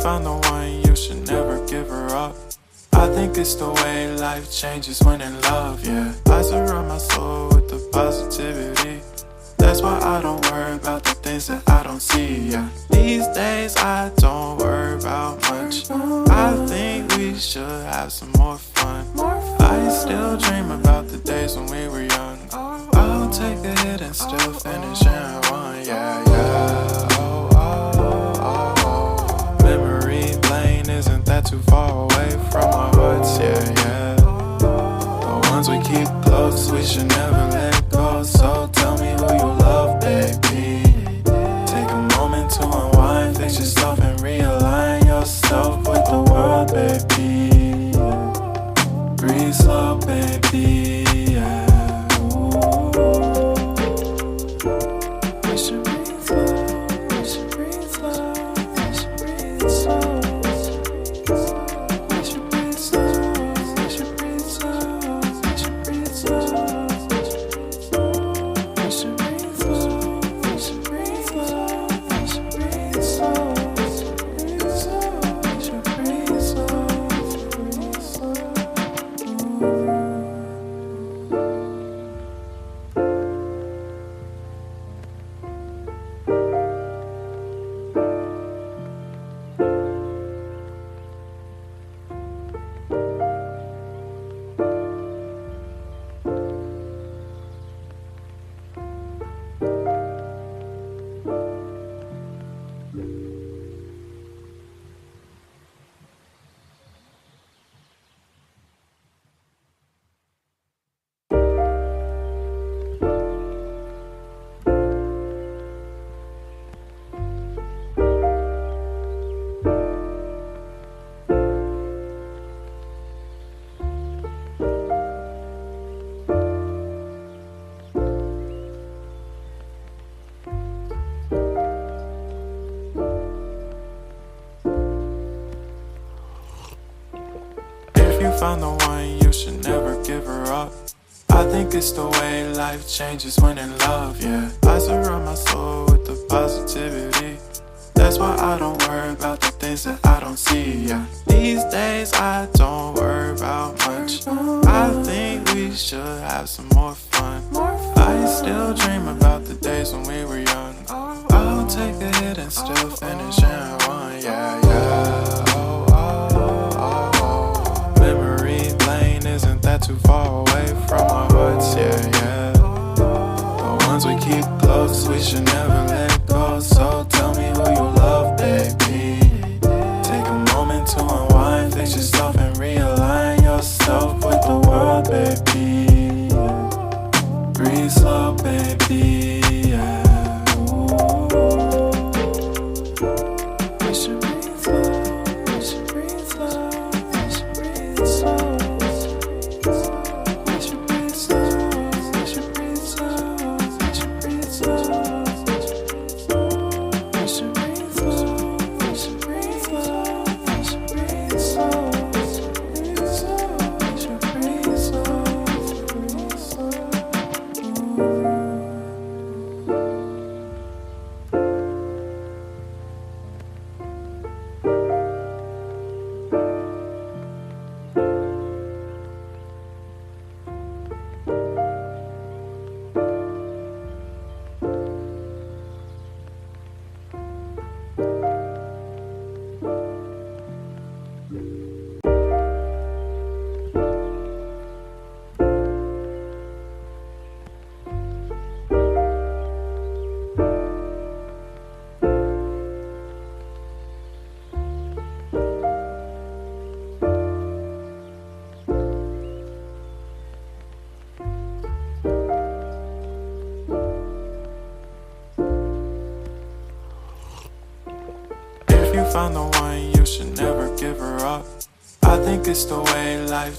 found the one, you should never give her up. I think it's the way life changes when in love, yeah. I surround my soul with the positivity. That's why I don't worry about the things that I don't see, yeah. These days I don't worry about much. I think we should have some more fun. I still dream about the days when we were young. I'll take a hit and still finish in one, yeah, yeah. Oh, oh, oh, oh. Memory lane isn't that too far away from our hearts, yeah, yeah. The ones we keep close, we should never let go. So tell me who you love, baby. Take a moment to unwind, fix yourself and realign yourself with the world, baby. Breathe slow, baby, yeah. We should breathe slow, we should breathe slow, we should breathe slow. We should breathe slow, we should breathe slow, we should breathe slow. We should breathe slow, we should breathe slow, we should breathe slow. We should breathe slow, breathe slow. Found the one, you should never give her up. I think it's the way life changes when in love, yeah. I surround my soul with the positivity. That's why I don't worry about the things that I don't see, yeah. These days I don't worry about much. I think we should have some more fun. I still dream about the days when we were young. I'll take a hit and still finish in one, yeah, yeah. Oh, oh, oh, oh. Memory lane isn't that too far away from our hearts, yeah, yeah. The ones we keep close, we should never let go. So tell me who you love, baby. Take a moment to unwind, fix yourself and realign yourself with the world, baby. Breathe slow, baby, yeah. We should breathe slow, we should breathe slow, we should breathe slow. We should breathe slow, we should breathe slow, we should breathe slow. We should breathe slow, we should breathe slow, we should breathe slow. We should breathe slow, breathe slow. If you found the one, you should never give her up. I think it's the way life